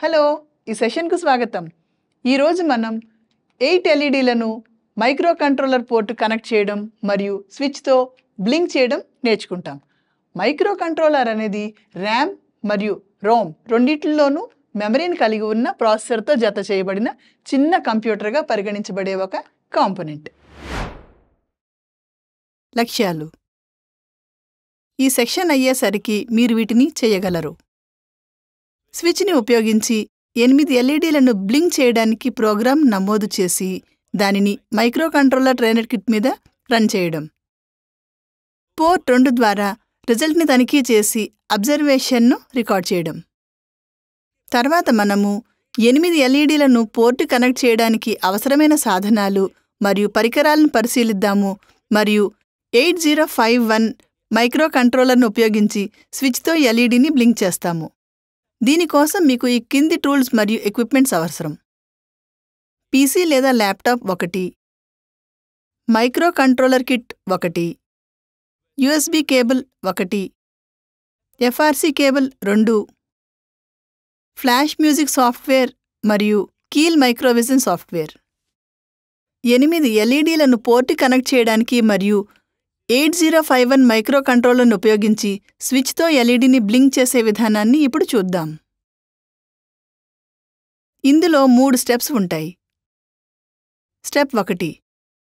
Hello, ఈ సెషన్కు స్వాగతం. ఈరోజు మనం 8 ఎల్ఈడీలను మైక్రో కంట్రోలర్ పోర్ట్ కనెక్ట్ చేయడం మరియు స్విచ్తో బ్లింక్ చేయడం నేర్చుకుంటాం. మైక్రో కంట్రోలర్ అనేది ర్యామ్ మరియు రోమ్ రెండిట్లలోనూ మెమరీని కలిగి ఉన్న ప్రాసెసర్తో జత చేయబడిన చిన్న కంప్యూటర్గా పరిగణించబడే ఒక కాంపోనెంట్. లక్ష్యాలు. ఈ సెక్షన్ అయ్యేసరికి మీరు వీటిని చేయగలరు. స్విచ్ని ఉపయోగించి 8 ఎల్ఈడీలను బ్లింక్ చేయడానికి ప్రోగ్రాం నమోదు చేసి దానిని మైక్రో కంట్రోలర్ ట్రైనర్ కిట్ మీద రన్ చేయడం. పోర్ట్ 2 ద్వారా రిజల్ట్ని తనిఖీ చేసి అబ్జర్వేషన్ను రికార్డ్ చేయడం. తర్వాత మనము 8 ఎల్ఈడీలను పోర్ట్ కనెక్ట్ చేయడానికి అవసరమైన సాధనాలు మరియు పరికరాలను పరిశీలిద్దాము మరియు 8051 మైక్రో కంట్రోలర్ను ఉపయోగించి స్విచ్తో ఎల్ఈడీని బ్లింక్ చేస్తాము. దీనికోసం మీకు ఈ కింది టూల్స్ మరియు ఎక్విప్మెంట్స్ అవసరం. పీసీ లేదా laptop 1, micro controller kit 1, USB cable 1, FRC cable 2, flash music software మరియు కీల్ మైక్రోవిజన్ సాఫ్ట్వేర్. 8 ఎల్ఈడీలను పోర్ట్ కనెక్ట్ చేయడానికి మరియు 8051 మైక్రో కంట్రోలర్ను ఉపయోగించి స్విచ్తో ఎల్ఈడీని బ్లింక్ చేసే విధానాన్ని ఇప్పుడు చూద్దాం. ఇందులో 3 స్టెప్స్ ఉంటాయి. స్టెప్ 1.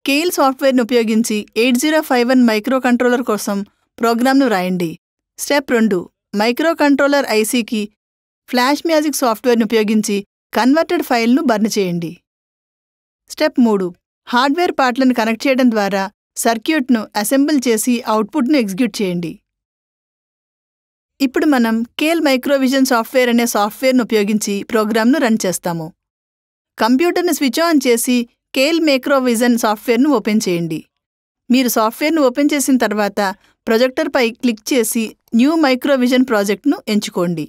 కీల్ సాఫ్ట్వేర్ను ఉపయోగించి 8051 మైక్రో కంట్రోలర్ కోసం ప్రోగ్రాంను రాయండి. స్టెప్ 2. మైక్రో కంట్రోలర్ ఐసీకి ఫ్లాష్ మ్యాజిక్ సాఫ్ట్వేర్ను ఉపయోగించి కన్వర్టెడ్ ఫైల్ను బర్న్ చేయండి. స్టెప్ 3. హార్డ్వేర్ పార్ట్లను కనెక్ట్ చేయడం ద్వారా సర్క్యూట్ను అసెంబుల్ చేసి అవుట్పుట్ను ఎగ్జిక్యూట్ చేయండి. ఇప్పుడు మనం కేల్ మైక్రోవిజన్ సాఫ్ట్వేర్ అనే సాఫ్ట్వేర్ను ఉపయోగించి ప్రోగ్రాంను రన్ చేస్తాము. కంప్యూటర్ను స్విచ్ ఆన్ చేసి కేల్ మైక్రోవిజన్ సాఫ్ట్వేర్ను ఓపెన్ చేయండి. మీరు సాఫ్ట్వేర్ను ఓపెన్ చేసిన తర్వాత ప్రొజెక్టర్పై క్లిక్ చేసి న్యూ మైక్రోవిజన్ ప్రాజెక్ట్ను ఎంచుకోండి.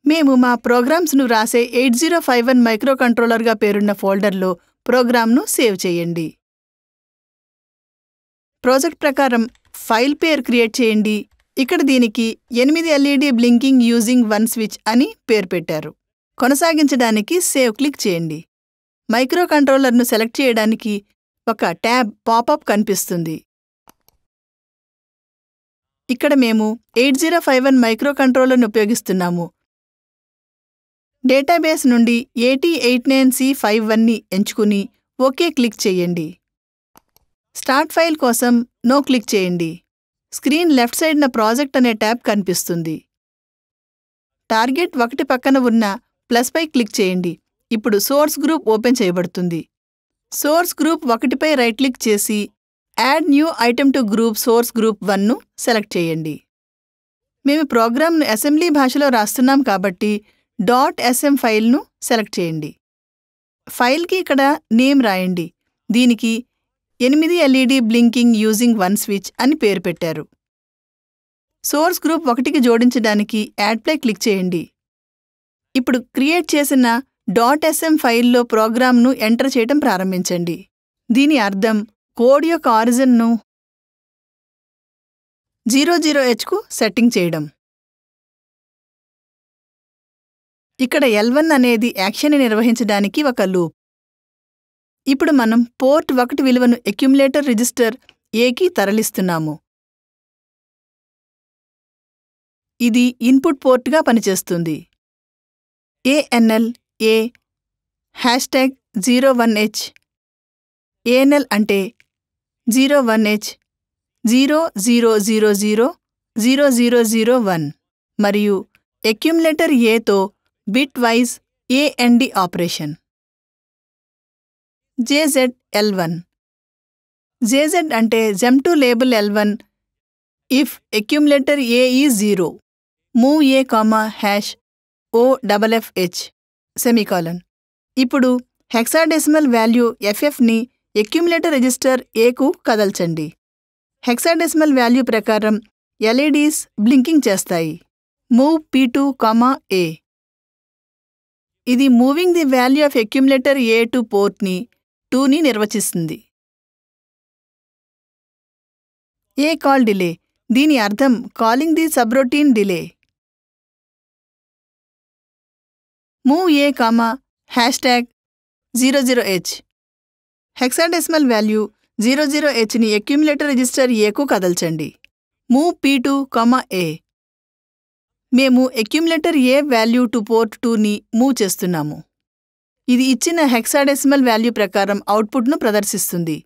మేము మా ప్రోగ్రామ్స్ను రాసే 8051 మైక్రో కంట్రోలర్గా పేరున్న ఫోల్డర్లో ప్రోగ్రాంను సేవ్ చేయండి. ప్రాజెక్ట్ ప్రకారం ఫైల్ పేరు క్రియేట్ చేయండి. ఇక్కడ దీనికి 8 ఎల్ఈడీ బ్లింకింగ్ యూజింగ్ 1 స్విచ్ అని పేరు పెట్టారు. కొనసాగించడానికి సేవ్ క్లిక్ చేయండి. మైక్రో కంట్రోలర్ను సెలెక్ట్ చేయడానికి ఒక ట్యాబ్ పాపప్ కనిపిస్తుంది. ఇక్కడ మేము 8051 మైక్రో కంట్రోలర్ను ఉపయోగిస్తున్నాము. డేటాబేస్ నుండి 8089C51ని ఎంచుకుని ఓకే క్లిక్ చేయండి. స్టార్ట్ ఫైల్ కోసం నో క్లిక్ చేయండి. స్క్రీన్ లెఫ్ట్ సైడ్న ప్రాజెక్ట్ అనే ట్యాబ్ కనిపిస్తుంది. టార్గెట్ 1 పక్కన ఉన్న ప్లస్పై క్లిక్ చేయండి. ఇప్పుడు సోర్స్ గ్రూప్ ఓపెన్ చేయబడుతుంది. సోర్స్ గ్రూప్ 1పై రైట్ క్లిక్ చేసి add new item to group source group 1ను సెలెక్ట్ చేయండి. మేము ప్రోగ్రాంను అసెంబ్లీ భాషలో రాస్తున్నాం కాబట్టి .sm ఫైల్ను సెలెక్ట్ చేయండి. ఫైల్కి ఇక్కడ నేమ్ రాయండి. దీనికి 8 ఎల్ఈడీ బ్లింకింగ్ యూజింగ్ 1 స్విచ్ అని పేరు పెట్టారు. సోర్స్ గ్రూప్ 1కి జోడించడానికి యాడ్పై క్లిక్ చేయండి. ఇప్పుడు క్రియేట్ చేసిన .sm ఫైల్లో ప్రోగ్రాంను ఎంటర్ చేయడం ప్రారంభించండి. దీని అర్థం కోడ్ యొక్క ఆరిజిన్ను 00Hకు సెట్టింగ్ చేయడం. ఇక్కడ L1 అనేది యాక్షన్ని నిర్వహించడానికి ఒక లూప్. ఇప్పుడు మనం పోర్ట్ 1 విలువను అక్యుములేటర్ రిజిస్టర్ Aకి తరలిస్తున్నాము. ఇది ఇన్పుట్ పోర్ట్గా పనిచేస్తుంది. ANL A #01H ANL అంటే 01H 00000001 మరియు అక్యుములేటర్ Aతో bit wise AND operation. JZL1 JZ అంటే jump to label L1 if accumulator A is 0 move A, #OFFH semicolon. ఇప్పుడు హెక్సాడెసిమల్ వాల్యూ FFని అక్యుములేటర్ రిజిస్టర్ Aకు కదల్చండి. హెక్సాడెసిమల్ వాల్యూ ప్రకారం ఎల్ఈడీస్ బ్లింకింగ్ చేస్తాయి. Move P2, A. ఇది moving the value of accumulator A to పోర్ట్ని 2ని నిర్వచిస్తుంది. A call delay. దీని అర్థం calling the subroutine delay. Move A, #00H. Hexadecimal value 00Hని అక్యుములేటర్ రిజిస్టర్ Aకు కదల్చండి. Move P2, A. మేము accumulator A value to port 2ని మూవ్ చేస్తున్నాము. ఇది ఇచ్చిన హెక్సాడెసిమల్ వాల్యూ ప్రకారం అవుట్పుట్ను ప్రదర్శిస్తుంది.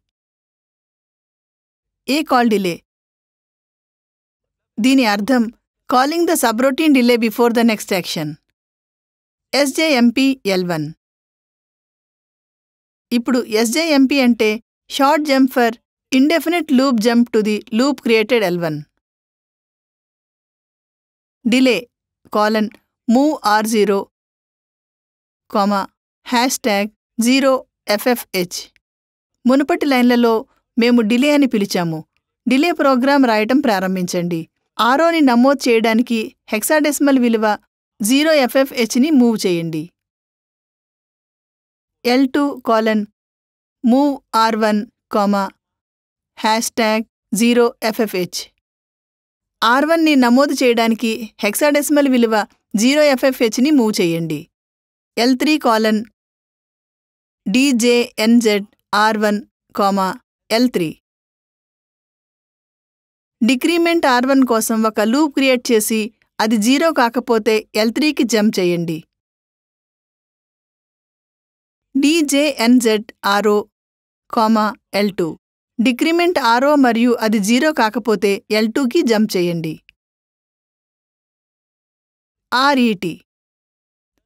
A call delay. దీని అర్థం calling the subroutine delay before the next action. SJMP L1. ఇప్పుడు SJMP అంటే short jump for indefinite loop jump to the loop created L1. Delay: move R0, #0FFH. మునుపటి లైన్లలో మేము డిలే అని పిలిచాము. డిలే ప్రోగ్రాం రాయటం ప్రారంభించండి. ఆరోని నమోదు చేయడానికి హెక్సాడెసిమల్ విలువ 0FFHని మూవ్ చేయండి. L2, move R1, #0FFH. R1ని నమోదు చేయడానికి హెక్సాడెసిమల్ విలువ 0FFHని మూవ్ చేయండి. L3, DJNZ R1, L3. డిక్రీమెంట్ R1 కోసం ఒక లూప్ క్రియేట్ చేసి అది 0 కాకపోతే L3కి జంప్ చేయండి. DJNZ RO, L2. Decrement RO మరియు అది 0 కాకపోతే L2కి జంప్ చేయండి. RET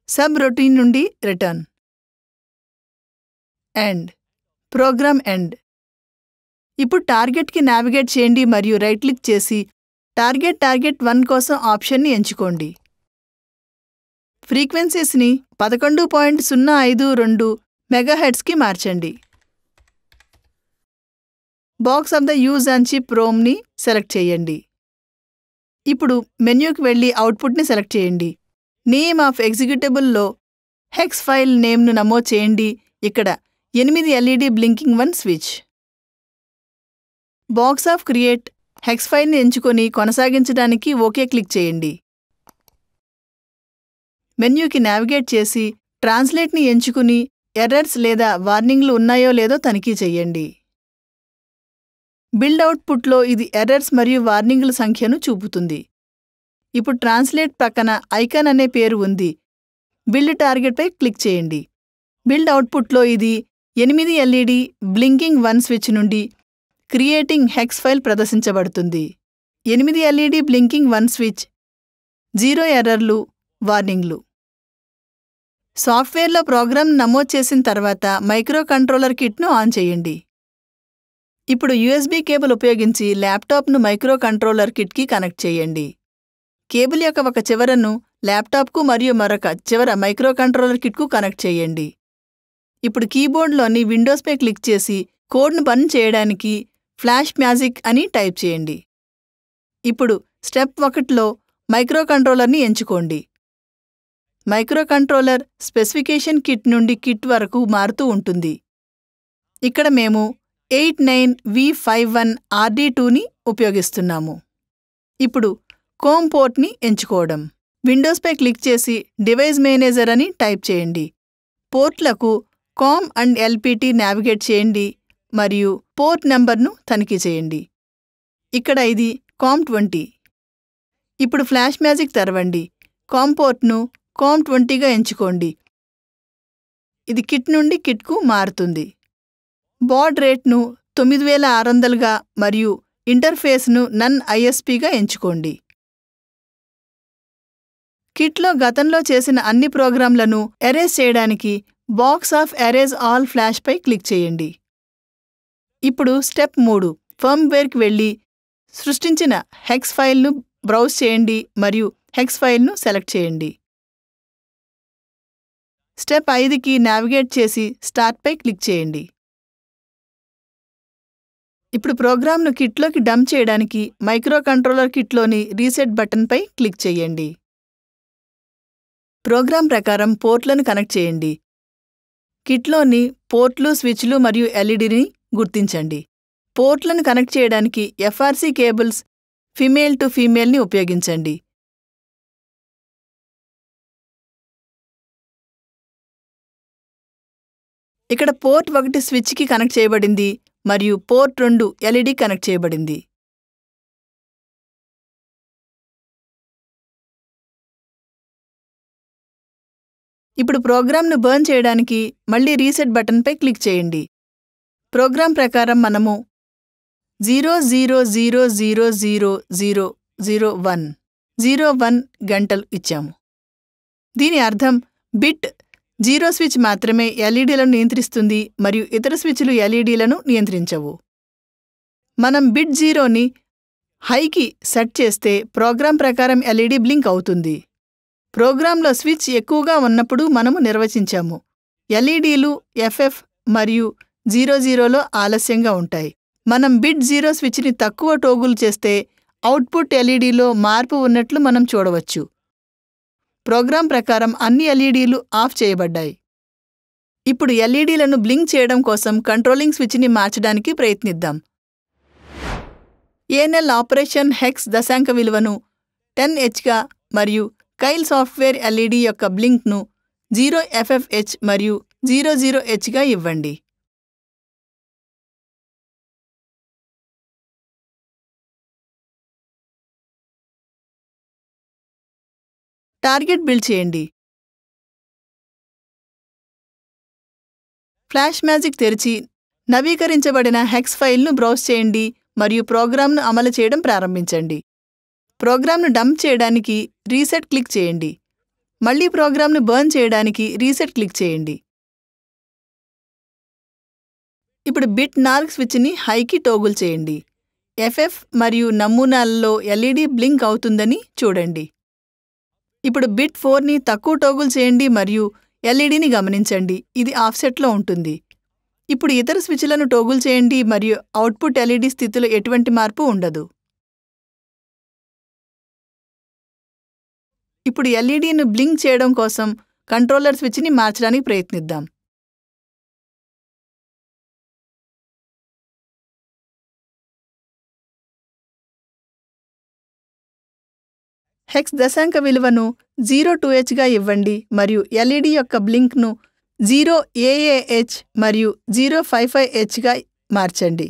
సబ్ రొటీన్ నుండి రిటర్న్. End program end. ఇప్పుడు టార్గెట్కి నావిగేట్ చేయండి మరియు రైట్ క్లిక్ చేసి టార్గెట్ 1 కోసం ఆప్షన్ని ఎంచుకోండి. ఫ్రీక్వెన్సీస్ని 11.052 MHzకి మార్చండి. Box of the use and chip రోమ్ని సెలెక్ట్ చేయండి. ఇప్పుడు మెన్యూకి వెళ్ళి అవుట్పుట్ని సెలెక్ట్ చేయండి. నేమ్ ఆఫ్ ఎగ్జిక్యూటబుల్లో హెక్స్ ఫైల్ నేమ్ను నమోదు చేయండి. ఇక్కడ 8 LED blinking 1 switch. Box of create hex ఫైల్ని ఎంచుకొని కొనసాగించడానికి ఓకే క్లిక్ చేయండి. మెన్యూకి నావిగేట్ చేసి ట్రాన్స్లేట్ని ఎంచుకుని ఎర్రర్స్ లేదా వార్నింగ్లు ఉన్నాయో లేదో తనిఖీ చెయ్యండి. బిల్డ్ అవుట్పుట్లో ఇది ఎర్రర్స్ మరియు వార్నింగ్ల సంఖ్యను చూపుతుంది. ఇప్పుడు ట్రాన్స్లేట్ ప్రక్కన ఐకాన్ అనే పేరు ఉంది. బిల్డ్ టార్గెట్పై క్లిక్ చేయండి. బిల్డ్ అవుట్పుట్లో ఇది 8 LED బ్లింకింగ్ 1 స్విచ్ నుండి క్రియేటింగ్ హెక్స్ ఫైల్ ప్రదర్శించబడుతుంది. 8 LED బ్లింకింగ్ 1 స్విచ్, 0 ఎర్రర్లు, వార్నింగ్లు. సాఫ్ట్వేర్లో ప్రోగ్రామ్ నమోదు చేసిన తర్వాత మైక్రోకంట్రోలర్ కిట్ను ఆన్ చేయండి. ఇప్పుడు USB కేబుల్ ఉపయోగించి ల్యాప్టాప్ను మైక్రోకంట్రోలర్ కిట్కి కనెక్ట్ చేయండి. కేబుల్ యొక్క ఒక చివరను ల్యాప్టాప్కు మరియు మరొక చివర మైక్రోకంట్రోలర్ కిట్కు కనెక్ట్ చేయండి. ఇప్పుడు కీబోర్డ్లోని విండోస్పై క్లిక్ చేసి కోడ్ను రన్ చేయడానికి ఫ్లాష్ మ్యాజిక్ అని టైప్ చేయండి. ఇప్పుడు స్టెప్ 1లో మైక్రోకంట్రోలర్ని ఎంచుకోండి. మైక్రోకంట్రోలర్ స్పెసిఫికేషన్ కిట్ నుండి కిట్ వరకు మారుతూ ఉంటుంది. ఇక్కడ మేము 89V51 RD2ని ఉపయోగిస్తున్నాము. ఇప్పుడు కోమ్ పోర్ట్ని ఎంచుకోవడం. విండోస్పై క్లిక్ చేసి డివైస్ మేనేజర్ అని టైప్ చేయండి. పోర్ట్లకు కామ్ అండ్ LPT నావిగేట్ చేయండి మరియు పోర్ట్ నంబర్ను తనిఖీ చేయండి. ఇక్కడ ఇది COM20. ఇప్పుడు ఫ్లాష్ మ్యాజిక్ తెరవండి. కామ్ పోర్ట్ను COM20గా ఎంచుకోండి. ఇది కిట్ నుండి కిట్కు మారుతుంది. బాడ్ రేట్ను 9600గా మరియు ఇంటర్ఫేస్ను నన్ ISPగా ఎంచుకోండి. కిట్లో గతంలో చేసిన అన్ని ప్రోగ్రాంలను ఎరేజ్ చేయడానికి బాక్స్ ఆఫ్ ఎరేజ్ ఆల్ ఫ్లాష్పై క్లిక్ చేయండి. ఇప్పుడు స్టెప్ 3 ఫర్మ్వేర్కి వెళ్ళి సృష్టించిన హెక్స్ ఫైల్ను బ్రౌజ్ చేయండి మరియు హెక్స్ ఫైల్ను సెలెక్ట్ చేయండి. స్టెప్ 5కి నావిగేట్ చేసి స్టార్ట్పై క్లిక్ చేయండి. ఇప్పుడు ప్రోగ్రామ్ను కిట్లోకి డంప్ చేయడానికి మైక్రోకంట్రోలర్ కిట్లోని రీసెట్ బటన్పై క్లిక్ చేయండి. ప్రోగ్రాం ప్రకారం పోర్ట్లను కనెక్ట్ చేయండి. కిట్లోని పోర్ట్లు, స్విచ్లు మరియు LEDని గుర్తించండి. పోర్ట్లను కనెక్ట్ చేయడానికి FRC కేబుల్స్ ఫీమేల్ టు ఫీమేల్ని ఉపయోగించండి. ఇక్కడ పోర్ట్ 1 స్విచ్కి కనెక్ట్ చేయబడింది మరియు పోర్ట్ 2 ఎల్ఈడి కనెక్ట్ చేయబడింది. ఇప్పుడు ప్రోగ్రామ్ను బర్న్ చేయడానికి మళ్ళీ రీసెట్ బటన్పై క్లిక్ చేయండి. ప్రోగ్రాం ప్రకారం మనము 00000001 గంటలు ఇచ్చాము. దీని అర్థం బిట్ 0 స్విచ్ మాత్రమే ఎల్ఈడీలను నియంత్రిస్తుంది మరియు ఇతర స్విచ్లు ఎల్ఈడీలను నియంత్రించవు. మనం బిట్ 0ని హైకి సెట్ చేస్తే ప్రోగ్రాం ప్రకారం ఎల్ఈడీ బ్లింక్ అవుతుంది. ప్రోగ్రాంలో స్విచ్ ఎక్కువగా ఉన్నప్పుడు మనము నిర్వచించాము. ఎల్ఈడీలు ఎఫ్ఎఫ్ మరియు 00లో ఆలస్యంగా ఉంటాయి. మనం బిట్ 0 స్విచ్ని తక్కువ టోగుల్ చేస్తే అవుట్పుట్ ఎల్ఈడీలో మార్పు ఉన్నట్లు మనం చూడవచ్చు. ప్రోగ్రాం ప్రకారం అన్ని ఎల్ఈడీలు ఆఫ్ చేయబడ్డాయి. ఇప్పుడు ఎల్ఈడీలను బ్లింక్ చేయడం కోసం కంట్రోలింగ్ స్విచ్ని మార్చడానికి ప్రయత్నిద్దాం. ఏఎన్ఎల్ ఆపరేషన్ హెక్స్ దశాంక విలువను 10Hగా మరియు కైల్ సాఫ్ట్వేర్ ఎల్ఈడీ యొక్క బ్లింక్ను 0FFH మరియు 00Hగా ఇవ్వండి. టార్గెట్ బిల్డ్ చేయండి. ఫ్లాష్ మ్యాజిక్ తెరిచి నవీకరించబడిన హెక్స్ ఫైల్ను బ్రౌజ్ చేయండి మరియు ప్రోగ్రామ్ను అమలు చేయడం ప్రారంభించండి. ప్రోగ్రామ్ను డంప్ చేయడానికి రీసెట్ క్లిక్ చేయండి. మళ్ళీ ప్రోగ్రామ్ను బర్న్ చేయడానికి రీసెట్ క్లిక్ చేయండి. ఇప్పుడు బిట్ 4 స్విచ్ని హైకి టోగుల్ చేయండి. ఎఫ్ఎఫ్ మరియు నమూనాలలో ఎల్ఈడీ బ్లింక్ అవుతుందని చూడండి. ఇప్పుడు బిట్ 4ని తక్కువ టోగుల్ చేయండి మరియు ఎల్ఈడీని గమనించండి, ఇది ఆఫ్సెట్లో ఉంటుంది. ఇప్పుడు ఇతర స్విచ్లను టోగుల్ చేయండి మరియు అవుట్పుట్ ఎల్ఈడీ స్థితిలో ఎటువంటి మార్పు ఉండదు. ఇప్పుడు ఎల్ఈడీని బ్లింక్ చేయడం కోసం కంట్రోలర్ స్విచ్ని మార్చడానికి ప్రయత్నిద్దాం. హెక్స్ దశాంక విలువను 02Hగా ఇవ్వండి మరియు ఎల్ఈడీ యొక్క బ్లింక్ను 0AAH మరియు 055Hగా మార్చండి.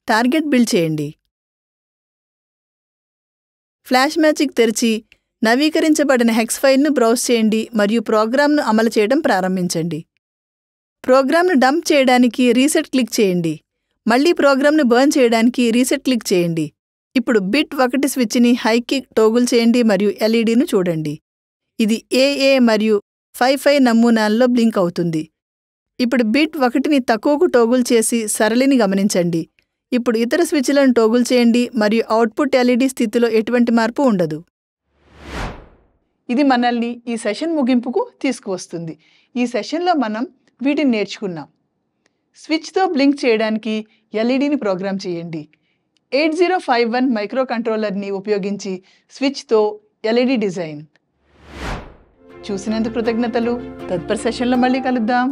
టార్గెట్ బిల్డ్ చేయండి. ఫ్లాష్ మ్యాజిక్ తెరిచి నవీకరించబడిన హెక్స్ ఫైల్ను బ్రౌజ్ చేయండి మరియు ప్రోగ్రామ్ను అమలు చేయడం ప్రారంభించండి. ప్రోగ్రామ్ను డంప్ చేయడానికి రీసెట్ క్లిక్ చేయండి. మళ్ళీ ప్రోగ్రామ్ను బర్న్ చేయడానికి రీసెట్ క్లిక్ చేయండి. ఇప్పుడు బిట్ 1 స్విచ్ని హైకి టోగుల్ చేయండి మరియు ఎల్ఈడీను చూడండి. ఇది AA మరియు 55 నమూనాల్లో బ్లింక్ అవుతుంది. ఇప్పుడు బిట్ 1ని తక్కువకు టోగుల్ చేసి సరళిని గమనించండి. ఇప్పుడు ఇతర స్విచ్లను టోగుల్ చేయండి మరియు అవుట్పుట్ ఎల్ఈడీ స్థితిలో ఎటువంటి మార్పు ఉండదు. ఇది మనల్ని ఈ సెషన్ ముగింపుకు తీసుకువస్తుంది. ఈ సెషన్లో మనం వీటిని నేర్చుకున్నాం. స్విచ్తో బ్లింక్ చేయడానికి ఎల్ఈడీని ప్రోగ్రామ్ చేయండి. 8051 మైక్రోకంట్రోలర్ని ఉపయోగించి స్విచ్తో ఎల్ఈడీ డిజైన్. చూసినందుకు కృతజ్ఞతలు. తదుపరి సెషన్లో మళ్ళీ కలుద్దాం.